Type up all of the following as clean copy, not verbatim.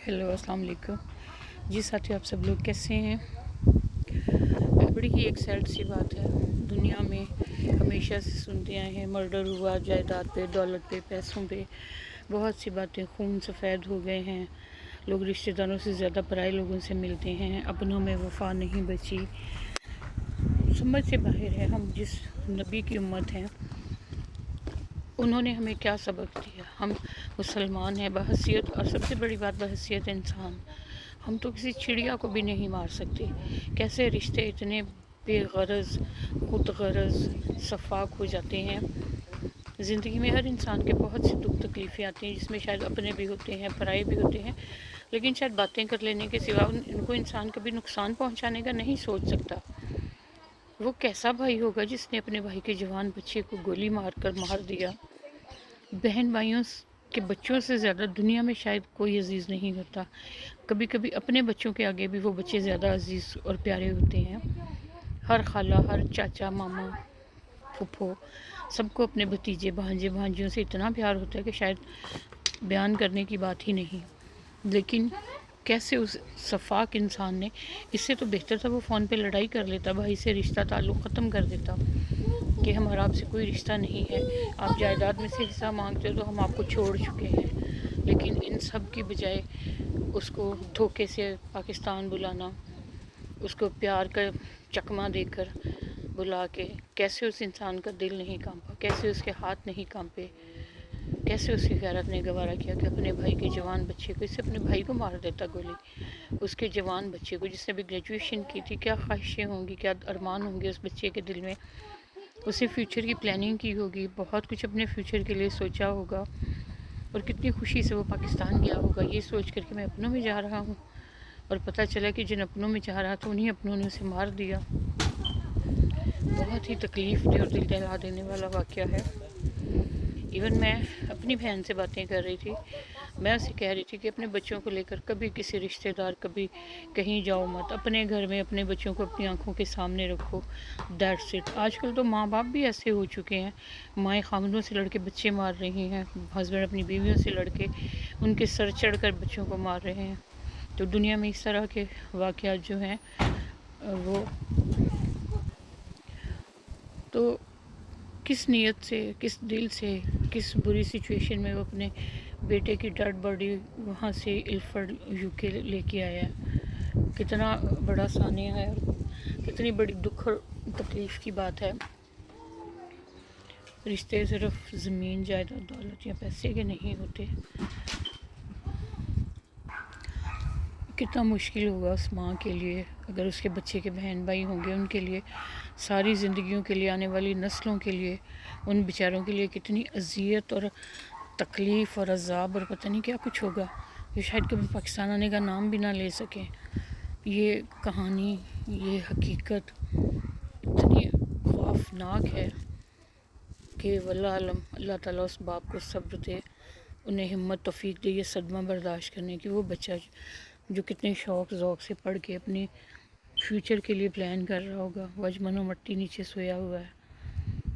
Hello अस्सलाम वालेकुम जी साथियों, आप सब लोग कैसे हैं। बड़ी ही एक सैड सी बात है। दुनिया में हमेशा से सुनते आए हैं, मर्डर हुआ जायदाद पे, दौलत पे, पैसों पे, बहुत सी बातें। खून सफ़ेद हो गए हैं, लोग रिश्तेदारों से ज़्यादा पराए लोगों से मिलते हैं, अपनों में वफा नहीं बची। समझ से बाहर है हम जिस नबी की उम्मत हैं, उन्होंने हमें क्या सबक दिया। हम मुसलमान हैं बहैसियत, और सबसे बड़ी बात बहैसियत इंसान। हम तो किसी चिड़िया को भी नहीं मार सकते। कैसे रिश्ते इतने बेगरज, खुदगरज, शफाक हो जाते हैं। ज़िंदगी में हर इंसान के बहुत सी दुख तकलीफ़ें आती हैं, जिसमें शायद अपने भी होते हैं, पराए भी होते हैं, लेकिन शायद बातें कर लेने के सिवा इनको इंसान कभी नुकसान पहुंचाने का नहीं सोच सकता। वो कैसा भाई होगा जिसने अपने भाई के जवान बच्चे को गोली मारकर मार दिया। बहन भाइयों के बच्चों से ज़्यादा दुनिया में शायद कोई अजीज़ नहीं होता। कभी कभी अपने बच्चों के आगे भी वो बच्चे ज़्यादा अजीज़ और प्यारे होते हैं। हर खाला, हर चाचा, मामा, फूफो, सबको अपने भतीजे, भांजे, भांजियों से इतना प्यार होता है कि शायद बयान करने की बात ही नहीं। लेकिन कैसे उस सफाक इंसान ने, इससे तो बेहतर था वो फ़ोन पे लड़ाई कर लेता, भाई से रिश्ता ताल्लुक़ ख़त्म कर देता कि हमारा आपसे कोई रिश्ता नहीं है, आप जायदाद में से हिस्सा मांगते हो तो हम आपको छोड़ चुके हैं। लेकिन इन सब की बजाय उसको धोखे से पाकिस्तान बुलाना, उसको प्यार का चकमा देकर बुला के, कैसे उस इंसान का दिल नहीं कांपा, कैसे उसके हाथ नहीं कांपे, कैसे उसकी गैरत ने गवारा किया कि अपने भाई के जवान बच्चे को, इससे अपने भाई को मार देता गोली। उसके जवान बच्चे को जिसने भी ग्रेजुएशन की थी, क्या ख्वाहिशें होंगी, क्या अरमान होंगे उस बच्चे के दिल में। उसे फ्यूचर की प्लानिंग की होगी, बहुत कुछ अपने फ्यूचर के लिए सोचा होगा, और कितनी खुशी से वो पाकिस्तान गया होगा ये सोच कर कि मैं अपनों में जा रहा हूँ। और पता चला कि जिन अपनों में जा रहा था उन्हीं अपनों ने उसे मार दिया। बहुत ही तकलीफ़ दे और दिल दहला देने वाला वाक़या है। इवन मैं अपनी बहन से बातें कर रही थी, मैं उसे कह रही थी कि अपने बच्चों को लेकर कभी किसी रिश्तेदार, कभी कहीं जाओ मत, अपने घर में अपने बच्चों को अपनी आंखों के सामने रखो। That's it. आजकल तो माँ बाप भी ऐसे हो चुके हैं, माएँ खामदों से लड़के बच्चे मार रही हैं, हस्बैंड अपनी बीवियों से लड़के उनके सर चढ़ कर बच्चों को मार रहे हैं। तो दुनिया में इस तरह के वाक़यात जो हैं वो तो किस नीयत से, किस दिल से, किस बुरी सिचुएशन में वो अपने बेटे की डेड बॉडी वहाँ से इल्फर्ड यूके लेके आया। कितना बड़ा सानिया है और कितनी बड़ी दुख और तकलीफ़ की बात है। रिश्ते सिर्फ ज़मीन, जायदाद, दौलत या पैसे के नहीं होते। कितना मुश्किल होगा उस माँ के लिए, अगर उसके बच्चे के बहन भाई होंगे, उनके लिए, सारी ज़िंदगियों के लिए, आने वाली नस्लों के लिए, उन बेचारों के लिए कितनी अज़ियत और तकलीफ़ और अज़ाब और पता नहीं क्या कुछ होगा, जो शायद कभी पाकिस्तान आने का नाम भी ना ले सकें। ये कहानी, ये हकीकत इतनी खौफनाक है कि वल्लाह आलम, अल्लाह ताला उस बाप को सब्र दे, उन्हें हिम्मत तौफीक दे ये सदमा बर्दाश्त करने की। वो बच्चा जो कितने शौक़ ज़ौक़ से पढ़ के अपने फ्यूचर के लिए प्लान कर रहा होगा, वो आज मनो मट्टी नीचे सोया हुआ है।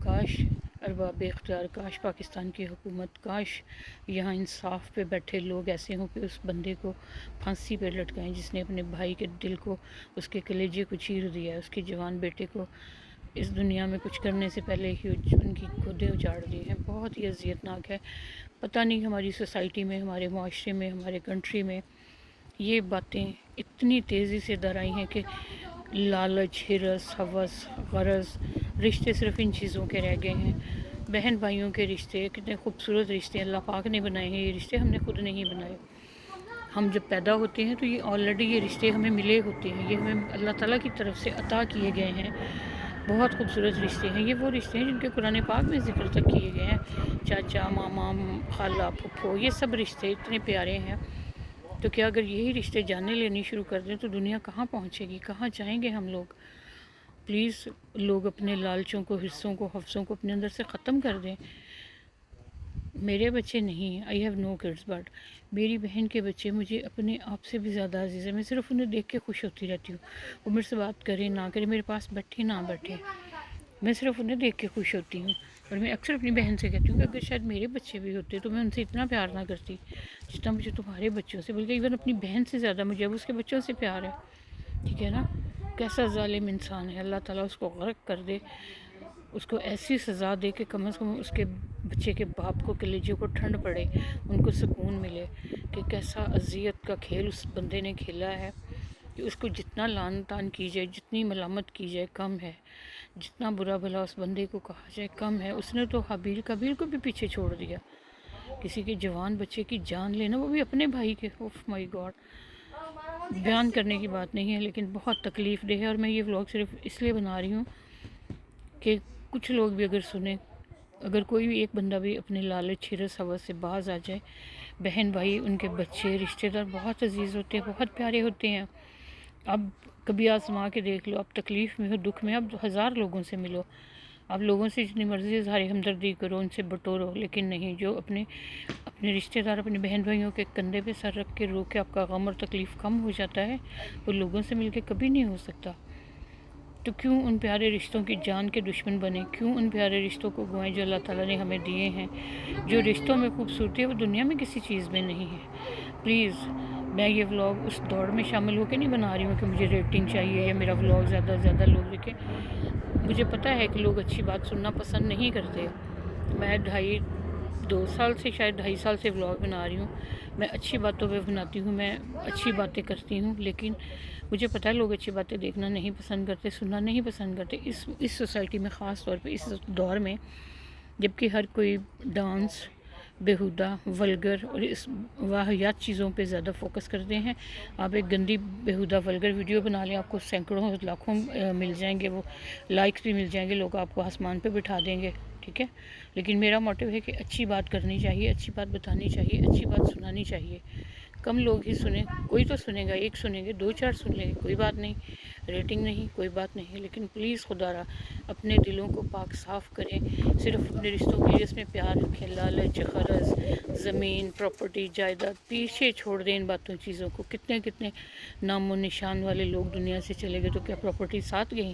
काश अरबाब इख्तियार, काश पाकिस्तान की हुकूमत, काश यहाँ इंसाफ पे बैठे लोग ऐसे हों कि उस बंदे को फांसी पे लटकाएं जिसने अपने भाई के दिल को, उसके कलेजे को चीर दिया है, उसके जवान बेटे को इस दुनिया में कुछ करने से पहले ही उनकी गोदें उजाड़ दी हैं। बहुत ही अज़ियतनाक है। पता नहीं हमारी सोसाइटी में, हमारे माशरे में, हमारे कंट्री में ये बातें इतनी तेज़ी से दर आई हैं कि लालच, हिरस, हवस, गरज, रिश्ते सिर्फ़ इन चीज़ों के रह गए हैं। बहन भाइयों के रिश्ते कितने खूबसूरत रिश्ते अल्लाह पाक ने बनाए हैं। ये रिश्ते हमने खुद नहीं बनाए। हम जब पैदा होते हैं तो ये ऑलरेडी ये रिश्ते हमें मिले होते हैं, ये हमें अल्लाह ताला की तरफ से अता किए गए हैं। बहुत खूबसूरत रिश्ते हैं। ये वो रिश्ते हैं जिनके कुरान पाक में ज़िक्र तक किए गए हैं। चाचा, मामा, खाला, फूफो, ये सब रिश्ते इतने प्यारे हैं। तो क्या अगर यही रिश्ते जाने लेनी शुरू कर दें तो दुनिया कहाँ पहुँचेगी, कहाँ जाएंगे हम लोग। प्लीज़ लोग अपने लालचों को, हिस्सों को, हफ्सों को अपने अंदर से ख़त्म कर दें। मेरे बच्चे नहीं हैं, I have no kids, but मेरी बहन के बच्चे मुझे अपने आप से भी ज़्यादा अजीज़ है। मैं सिर्फ उन्हें देख के खुश होती रहती हूँ। वो मेरे से बात करें ना करें, मेरे पास बैठे ना बैठे, मैं सिर्फ उन्हें देख के खुश होती हूँ। اور میں اکثر اپنی بہن سے کہتی ہوں کہ اگر شاید میرے بچے بھی ہوتے تو میں ان سے اتنا پیار نہ کرتی جتنا مجھے تمہارے بچوں سے، بلکہ ایون اپنی بہن سے زیادہ مجھے اب اس کے بچوں سے پیار ہے، ٹھیک ہے نا؟ کیسا ظالم انسان ہے، اللہ تعالیٰ اس کو غرق کر دے، اس کو ایسی سزا دے کہ کم از کم اس کے بچے کے باپ کو، کلیجے کو ٹھنڈ پڑے، ان کو سکون ملے کہ کیسا اذیت کا کھیل اس بندے نے کھیلا ہے، کہ اس کو جتنا لعن طعن کی جائے، جتنی ملامت کی جائے کم ہے، جتنا برا بھلا اس بندے کو کہا جائے کم ہے۔ اس نے تو حابیل قابیل کو بھی پیچھے چھوڑ دیا، کسی کے جوان بچے کی جان لینا، وہ بھی اپنے بھائی کے، اوف مائی گاڈ، بیان کرنے کی بات نہیں ہے، لیکن بہت تکلیف دہ ہے۔ اور میں یہ ولاگ صرف اس لیے بنا رہی ہوں کہ کچھ لوگ بھی اگر سنیں، اگر کوئی بھی ایک بندہ بھی اپنے لالچ حرص ہوس سے باز آ جائے، بہن بھائی، ان کے بچے، رشتہ دار بہت عزیز ہوتے ہیں، بہت پیارے ہوتے ہیں۔ اب کبھی آزما کے دیکھ لو، اب تکلیف میں ہو، دکھ میں، اب 1000 لوگوں سے ملو، اب لوگوں سے جتنی مرضی اظہار ہمدردی کرو، ان سے بٹورو، لیکن نہیں، جو اپنے رشتہ دار، اپنے بہن بھائیوں کے کندھے پہ سر رکھ کے رو کے آپ کا غم اور تکلیف کم ہو جاتا ہے، وہ لوگوں سے مل کے کبھی نہیں ہو سکتا۔ تو کیوں ان پیارے رشتوں کی جان کے دشمن بنے؟ کیوں ان پیارے رشتوں کو گوائیں جو اللہ تعالیٰ نے ہمیں دیے ہیں؟ جو رشتوں میں خوبصورتی ہے وہ دنیا میں کسی چیز میں نہیں ہے۔ پلیز، میں یہ ولاگ اس دوڑ میں شامل ہو کے نہیں بنا رہی ہوں کہ مجھے ریٹنگ چاہیے یا میرا ولاگ زیادہ سے زیادہ لوگ دیکھیں۔ مجھے پتہ ہے کہ لوگ اچھی بات سننا پسند نہیں کرتے۔ میں 2.5 سال سے ولاگ بنا رہی ہوں، میں اچھی باتوں پہ بناتی ہوں، میں اچھی باتیں کرتی ہوں، لیکن مجھے پتہ ہے لوگ اچھی باتیں دیکھنا نہیں پسند کرتے، سننا نہیں پسند کرتے، اس سوسائٹی میں، خاص طور پہ اس دور میں، جبکہ ہر کوئی ڈانس، بیہودہ، ولگر اور اس واہیات چیزوں پہ زیادہ فوکس کرتے ہیں۔ آپ ایک گندی بیہودہ ولگر ویڈیو بنا لیں، آپ کو سینکڑوں لاکھوں مل جائیں گے، وہ لائکس بھی مل جائیں گے، لوگ آپ کو آسمان پہ بٹھا دیں گے، ٹھیک ہے؟ لیکن میرا موٹیو ہے کہ اچھی بات کرنی چاہیے، اچھی بات بتانی چاہیے، اچھی بات سنانی چاہیے۔ کم لوگ ہی سنیں، کوئی تو سنے گا، ایک سنیں گے، 2-4 سن لیں گے، کوئی بات نہیں، ریٹنگ نہیں، کوئی بات نہیں، لیکن پلیز خدا را اپنے دلوں کو پاک صاف کریں، صرف اپنے رشتوں کے لیے اس میں پیار رکھیں، لالچ، غرض، زمین، پراپرٹی، جائیداد پیچھے چھوڑ دیں ان باتوں چیزوں کو۔ کتنے نام و نشان والے لوگ دنیا سے چلے گئے، تو کیا پراپرٹی ساتھ گئیں؟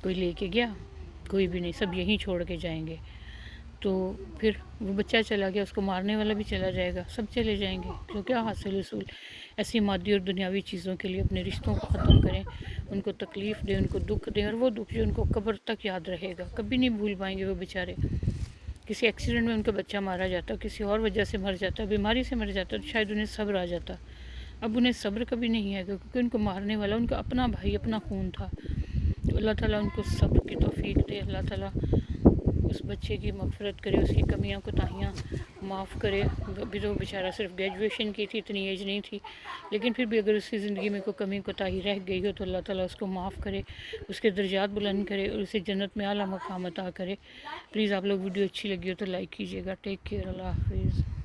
کوئی لے کے گیا؟ کوئی بھی نہیں، سب یہیں چھوڑ کے جائیں گے۔ تو پھر وہ بچہ چلا گیا، اس کو مارنے والا بھی چلا جائے گا، سب چلے جائیں گے، تو کیا حاصل حصول؟ ایسی مادی اور دنیاوی چیزوں کے لیے اپنے رشتوں کو ختم کریں، ان کو تکلیف دیں، ان کو دکھ دیں، اور وہ دکھ جو ان کو قبر تک یاد رہے گا، کبھی نہیں بھول پائیں گے وہ بیچارے۔ کسی ایکسیڈنٹ میں ان کا بچہ مارا جاتا، کسی اور وجہ سے مر جاتا، بیماری سے مر جاتا، تو شاید انہیں صبر آ جاتا۔ اب انہیں صبر کبھی نہیں آئے گا، کیونکہ ان کو مارنے والا ان کا اپنا بھائی، اپنا خون تھا۔ تو اللہ تعالیٰ ان کو صبر کی توفیق دے، اللہ تعالیٰ اس بچے کی مغفرت کرے، اس کی کمیاں کوتاہیاں معاف کرے۔ ابھی تو بیچارہ صرف گریجویشن کی تھی، اتنی ایج نہیں تھی، لیکن پھر بھی اگر اس کی زندگی میں کوئی کمی کوتاہی رہ گئی ہو تو اللہ تعالیٰ اس کو معاف کرے، اس کے درجات بلند کرے، اور اسے جنت میں اعلیٰ مقام عطا کرے۔ پلیز آپ لوگ ویڈیو اچھی لگی ہو تو لائک کیجیے گا۔ ٹیک کیئر، اللہ حافظ۔